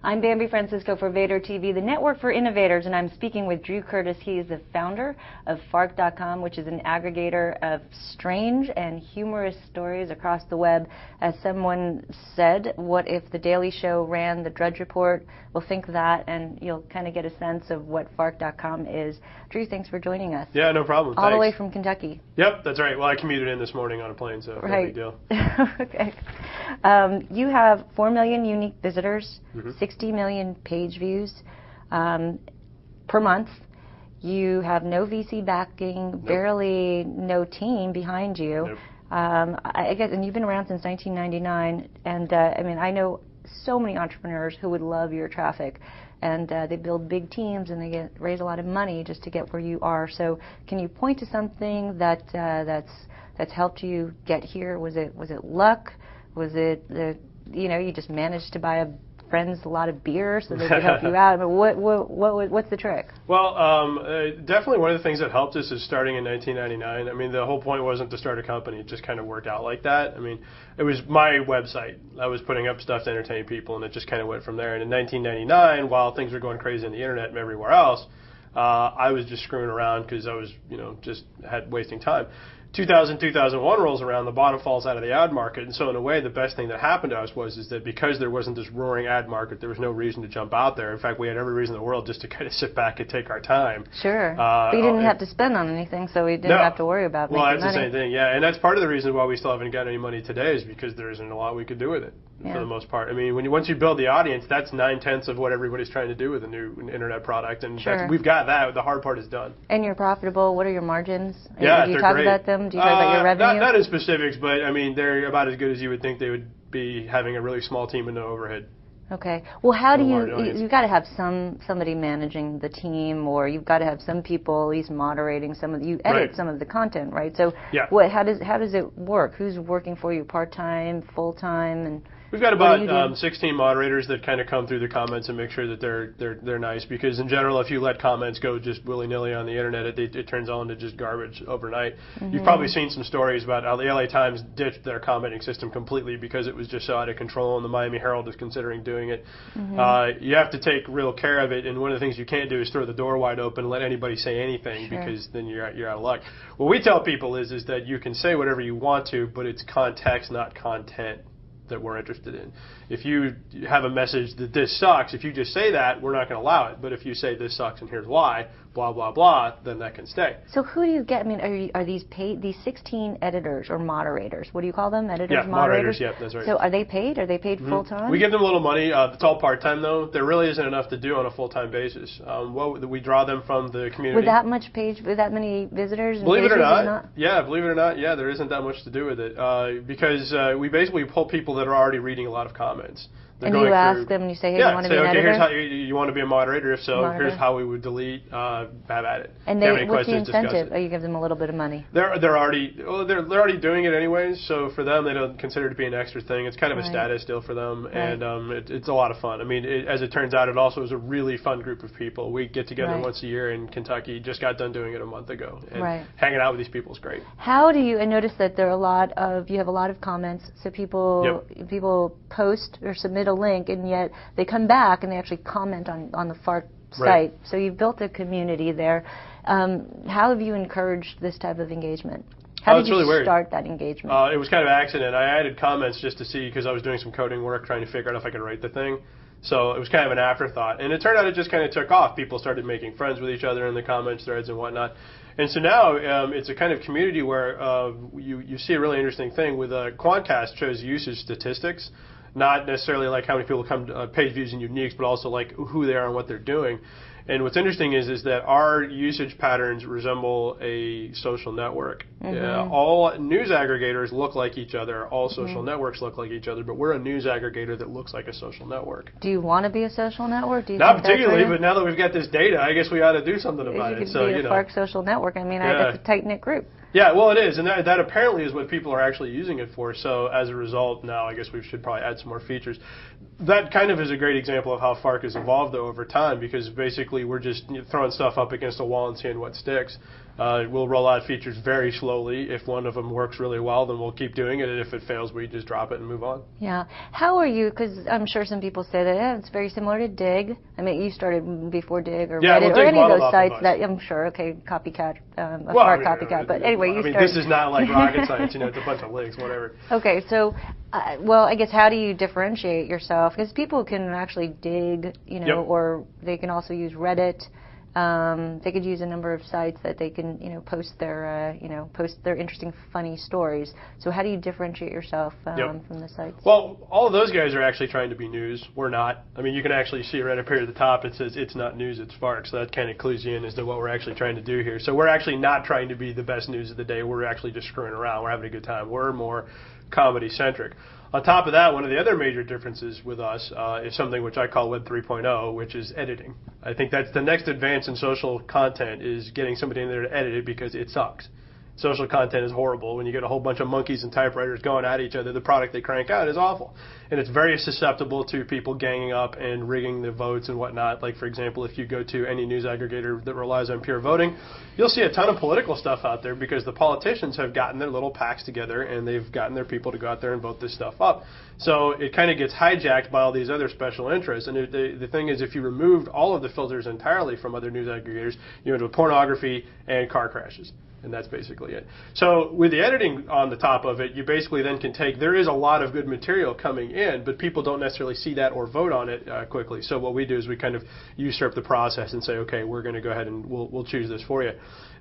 I'm Bambi Francisco for Vader TV, the network for innovators, and I'm speaking with Drew Curtis. He is the founder of Fark.com, which is an aggregator of strange and humorous stories across the web. As someone said, what if The Daily Show ran the Drudge Report? Well, think that, and you'll kind of get a sense of what Fark.com is. Drew, thanks for joining us. Yeah, no problem. All the way from Kentucky. Yep, that's right. Well, I commuted in this morning on a plane, so no big deal. Okay. You have 4 million unique visitors, 60 million page views per month. You have no VC backing, barely no team behind you. I guess, and you've been around since 1999. And I mean, I know so many entrepreneurs who would love your traffic, and they build big teams and they raise a lot of money just to get where you are. So, can you point to something that's helped you get here? Was it luck? Was it you just managed to buy a friends a lot of beer so they could help you out? I mean, what's the trick? Well, definitely one of the things that helped us is starting in 1999. I mean, the whole point wasn't to start a company. It just kind of worked out like that. I mean, it was my website. I was putting up stuff to entertain people, and it just kind of went from there. And in 1999, while things were going crazy on the internet and everywhere else, I was just screwing around because I was, just wasting time. 2001 rolls around, the bottom falls out of the ad market, and so in a way the best thing that happened to us was that because there wasn't this roaring ad market, there was no reason to jump out there. In fact, we had every reason in the world just to kind of sit back and take our time. Sure. But you didn't have to spend on anything, so we didn't have to worry about making money. Well, that's the same thing, yeah, and that's part of the reason why we still haven't gotten any money today is because there isn't a lot we could do with it. For the most part. I mean, once you build the audience, that's 9/10 of what everybody's trying to do with a new internet product, and we've got that. The hard part is done. And you're profitable. What are your margins? Yeah, do you talk about them? Do you talk about your revenue? Not in specifics, but I mean, they're about as good as you would think they would be having a really small team and no overhead. Okay. Well, how do you've got to have somebody managing the team, or you've got to have some people at least moderating you edit some of the content, right? So how does it work? Who's working for you part-time, full-time, and we've got about 16 moderators that kind of come through the comments and make sure that they're nice, because in general, if you let comments go just willy-nilly on the internet, it turns on to just garbage overnight. You've probably seen some stories about how the LA Times ditched their commenting system completely because it was just so out of control, and the Miami Herald is considering doing it. You have to take real care of it, and one of the things you can't do is throw the door wide open and let anybody say anything, because then you're out of luck. What we tell people is that you can say whatever you want to, but it's context, not content, that we're interested in. If you have a message that this sucks, if you just say that, we're not going to allow it. But if you say this sucks and here's why, blah, blah, blah, then that can stay. So who do you get? I mean, are these paid, these 16 editors or moderators? What do you call them? Editors, moderators? Yeah, that's right. So are they paid? Are they paid full-time? We give them a little money. It's all part-time, though. There really isn't enough to do on a full-time basis. We draw them from the community. With that many visitors? And believe it or not, there isn't that much to do with it. Because we basically pull people that are already reading a lot of comments. And you ask them and you say, hey, you want to be an editor? Here's how you want to be a moderator. If so, here's how we would delete. Have at it. And what's the incentive? You give them a little bit of money. They're already doing it anyways. So for them, they don't consider it to be an extra thing. It's kind of a status deal for them, and it's a lot of fun. I mean, as it turns out, it also is a really fun group of people. We get together once a year in Kentucky. Just got done doing it a month ago, and hanging out with these people is great. How do you? I noticed that you have a lot of comments. So people post or submit a link, and yet they come back and they actually comment on the Fark site. So you've built a community there. How have you encouraged this type of engagement? How did you start that engagement? It was kind of an accident. I added comments just to see, because I was doing some coding work trying to figure out if I could write the thing. So it was kind of an afterthought. And it turned out it just kind of took off. People started making friends with each other in the comments threads and whatnot. And so now it's a kind of community where you see a really interesting thing with Quantcast shows usage statistics. Not necessarily like how many people come to page views and uniques, but also like who they are and what they're doing. And what's interesting is that our usage patterns resemble a social network. All news aggregators look like each other. All social networks look like each other. But we're a news aggregator that looks like a social network. Do you want to be a social network? Do you Not particularly, but now that we've got this data, I guess we ought to do something about it. So you could be a Fark social network. I mean, that's a tight-knit group. Yeah, well, it is, and that apparently is what people are actually using it for. So as a result, now I guess we should probably add some more features. That kind of is a great example of how Fark has evolved, though, over time, because basically we're just throwing stuff up against a wall and seeing what sticks. We'll roll out features very slowly. If one of them works really well, then we'll keep doing it, and if it fails, we just drop it and move on. Yeah. How are you, because I'm sure some people say that it's very similar to Dig. I mean, you started before Dig or Reddit or any of those sites that I'm sure, okay, copycat, Fark copycat, but anyway, you started. This is not like rocket science, it's a bunch of links, whatever. Okay, so, well, I guess how do you differentiate yourself? Because people can actually Dig, or they can also use Reddit. They could use a number of sites that they can, post their interesting, funny stories. So how do you differentiate yourself from the sites? Well, all of those guys are actually trying to be news. We're not. I mean, you can actually see right up here at the top, it says it's not news, it's Fark. So that kind of clues you in as to what we're actually trying to do here. So we're actually not trying to be the best news of the day. We're actually just screwing around. We're having a good time. We're more comedy-centric. On top of that, one of the other major differences with us is something which I call Web 3.0, which is editing. I think that's the next advance in social content, is getting somebody in there to edit it, because it sucks. Social content is horrible. When you get a whole bunch of monkeys and typewriters going at each other, the product they crank out is awful. And it's very susceptible to people ganging up and rigging the votes and whatnot. Like, for example, if you go to any news aggregator that relies on pure voting, you'll see a ton of political stuff out there, because the politicians have gotten their little packs together and they've gotten their people to go out there and vote this stuff up. So it kind of gets hijacked by all these other special interests. And the thing is, if you removed all of the filters entirely from other news aggregators, you end with pornography and car crashes. And that's basically it. So with the editing on the top of it, you basically then can take, there is a lot of good material coming in, but people don't necessarily see that or vote on it quickly. So what we do is we kind of usurp the process and say, okay, we're going to go ahead and we'll choose this for you.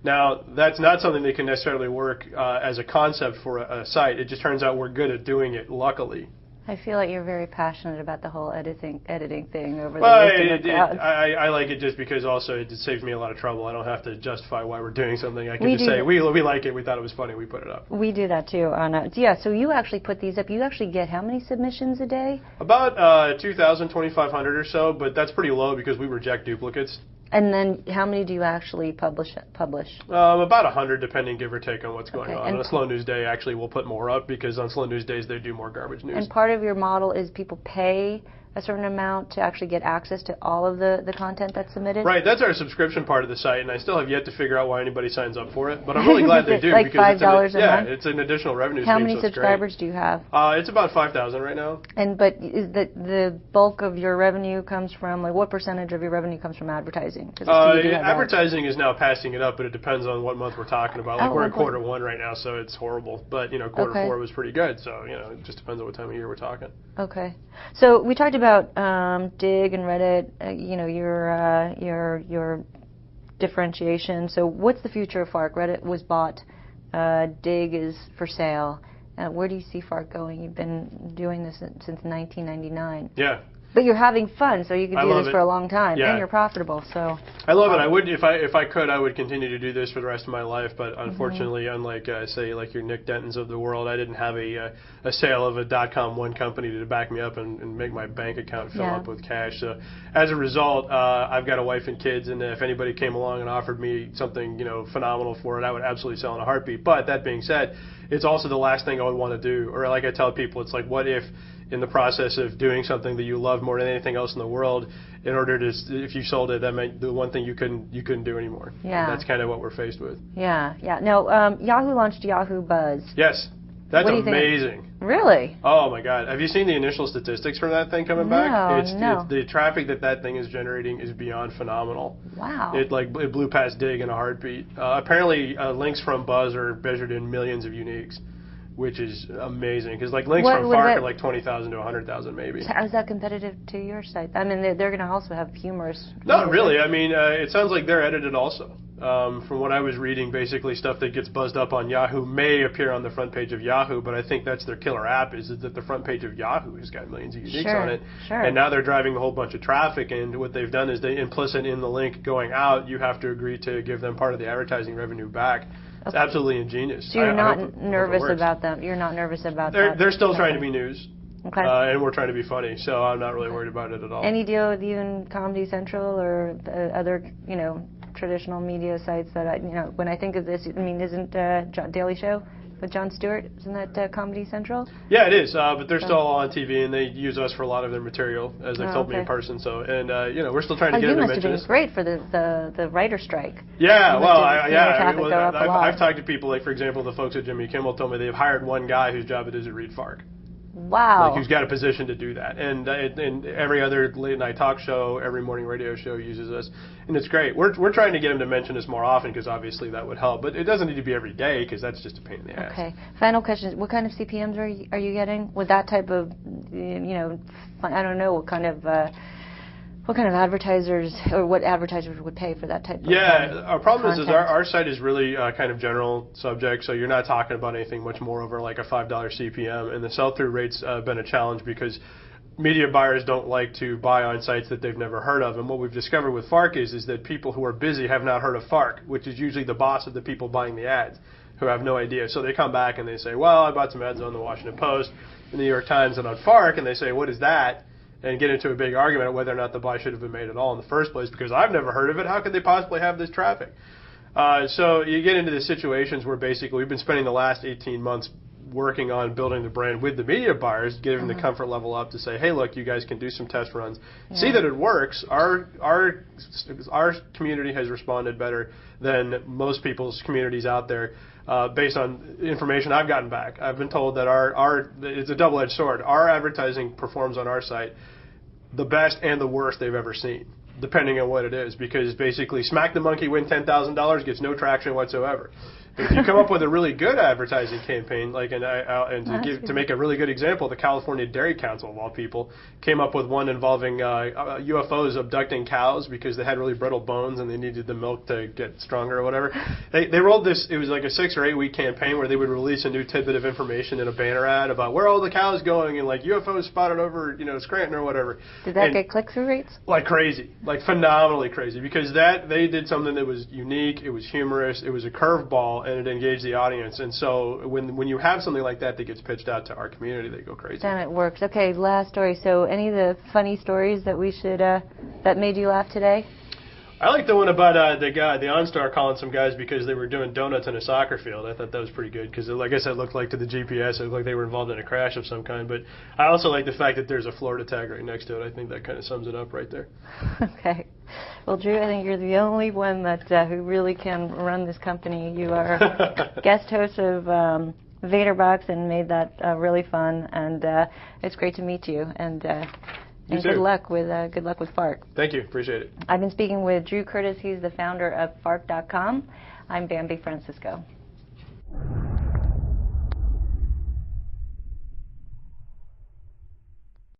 Now, that's not something that can necessarily work as a concept for a site. It just turns out we're good at doing it, luckily. I feel like you're very passionate about the whole editing thing over the I like it just because also it saves me a lot of trouble. I don't have to justify why we're doing something. I can just say, we like it, we thought it was funny, we put it up. We do that too. So you actually put these up. You actually get how many submissions a day? About 2,000, 2,500 or so, but that's pretty low because we reject duplicates. And then how many do you actually publish? About 100, depending, give or take, on what's going on. On a slow news day, actually, we'll put more up, because on slow news days, they do more garbage news. And part of your model is people pay a certain amount to actually get access to all of the content that's submitted? Right, that's our subscription part of the site, and I still have yet to figure out why anybody signs up for it, but I'm really glad they do. Like because $5 a month? Yeah, it's an additional revenue stream. How many subscribers do you have? It's about 5,000 right now. But is the bulk of your revenue comes from, like, what percentage of your revenue comes from advertising? Advertising is now passing it up, but it depends on what month we're talking about. Like, we're in quarter one right now, so it's horrible, but quarter four was pretty good, so it just depends on what time of year we're talking. Okay, so we talked about Dig and Reddit, your differentiation. So what's the future of Fark? Reddit was bought. Dig is for sale. Where do you see Fark going? You've been doing this since 1999. Yeah. But you're having fun, so you could do this for a long time, yeah. And you're profitable. So I love it. I would, if I could, I would continue to do this for the rest of my life. But unfortunately, unlike say like your Nick Dentons of the world, I didn't have a sale of a .com one company to back me up and make my bank account fill up with cash. So as a result, I've got a wife and kids, and if anybody came along and offered me something phenomenal for it, I would absolutely sell in a heartbeat. But that being said, it's also the last thing I would want to do. Or like I tell people, it's like, what if in the process of doing something that you love more than anything else in the world, in order to, if you sold it, that meant the one thing you couldn't do anymore. Yeah. And that's kind of what we're faced with. Yeah, yeah. Now, Yahoo launched Yahoo Buzz. Yes. That's amazing. Really? Oh my God! Have you seen the initial statistics from that thing coming back? It's the traffic that thing is generating is beyond phenomenal. Wow! It blew past Dig in a heartbeat. Apparently, links from Buzz are measured in millions of uniques, which is amazing. Because links from Fark are like 20,000 to 100,000 maybe. How is that competitive to your site? I mean, they're going to also have humorous. Not really. I mean, it sounds like they're edited also. From what I was reading, basically stuff that gets buzzed up on Yahoo may appear on the front page of Yahoo, but I think that's their killer app, is that the front page of Yahoo has got millions of uniques on it. Sure. And now they're driving a whole bunch of traffic, and what they've done is they implicit in the link going out, you have to agree to give them part of the advertising revenue back. It's absolutely ingenious. So you're not nervous about them? You're not nervous about that? They're still trying to be news. Okay. And we're trying to be funny, so I'm not really worried about it at all. Any deal with you in Comedy Central or other, traditional media sites that when I think of this, I mean, isn't Daily Show with Jon Stewart? Isn't that Comedy Central? Yeah, it is. But they're still on TV, and they use us for a lot of their material, as they've told me in person. So, and we're still trying to get them to mention You must have been great for the writer strike. Yeah, I've talked to people like, for example, the folks at Jimmy Kimmel told me they've hired one guy whose job it is to read Fark. Wow. Like, who's got a position to do that. And every other late night talk show, every morning radio show uses us. And it's great. We're trying to get them to mention us more often because obviously that would help. But it doesn't need to be every day because that's just a pain in the ass. Okay. Final question. What kind of CPMs are you getting with that type of, I don't know, what kind of advertisers or what advertisers would pay for that type of our problem content? is our site is really kind of general subject, so you're not talking about anything much more over like a $5 CPM, and the sell-through rate's been a challenge because media buyers don't like to buy on sites that they've never heard of. And what we've discovered with Fark is that people who are busy have not heard of Fark, which is usually the boss of the people buying the ads, who have no idea. So they come back and they say, well, I bought some ads on the Washington Post, the New York Times, and on Fark, and they say, what is that? And get into a big argument of whether or not the buy should have been made at all in the first place because I've never heard of it. How could they possibly have this traffic? So you get into the situations where basically we've been spending the last 18 months working on building the brand with the media buyers, giving the comfort level up to say, hey, look, you guys can do some test runs. See that it works. Our community has responded better than most people's communities out there. Based on information I've gotten back, I've been told that it's a double-edged sword. Our advertising performs on our site the best and the worst they've ever seen, depending on what it is, because basically Smack the Monkey Win $10,000 gets no traction whatsoever. If you come up with a really good advertising campaign, like to make a really good example, the California Dairy Council, of all people, came up with one involving UFOs abducting cows because they had really brittle bones and they needed the milk to get stronger or whatever. They rolled this. It was like a 6 or 8 week campaign where they would release a new tidbit of information in a banner ad about where all the cows going and like UFOs spotted over Scranton or whatever. Did that get click-through rates? Like crazy, like phenomenally crazy, because they did something that was unique. It was humorous. It was a curveball. And it engaged the audience, and so when you have something like that gets pitched out to our community, they go crazy. Then it works. Okay, last story. So, any of the funny stories that we should that made you laugh today? I like the one about the OnStar calling some guys because they were doing donuts in a soccer field. I thought that was pretty good because, like I said, it looked like to the GPS, it looked like they were involved in a crash of some kind. But I also like the fact that there's a Florida tag right next to it. I think that kind of sums it up right there. Okay. Well, Drew, I think you're the only one that who really can run this company. You are guest host of VaderBox and made that really fun, and it's great to meet you. And good luck with Fark. Thank you. Appreciate it. I've been speaking with Drew Curtis. He's the founder of Fark.com. I'm Bambi Francisco.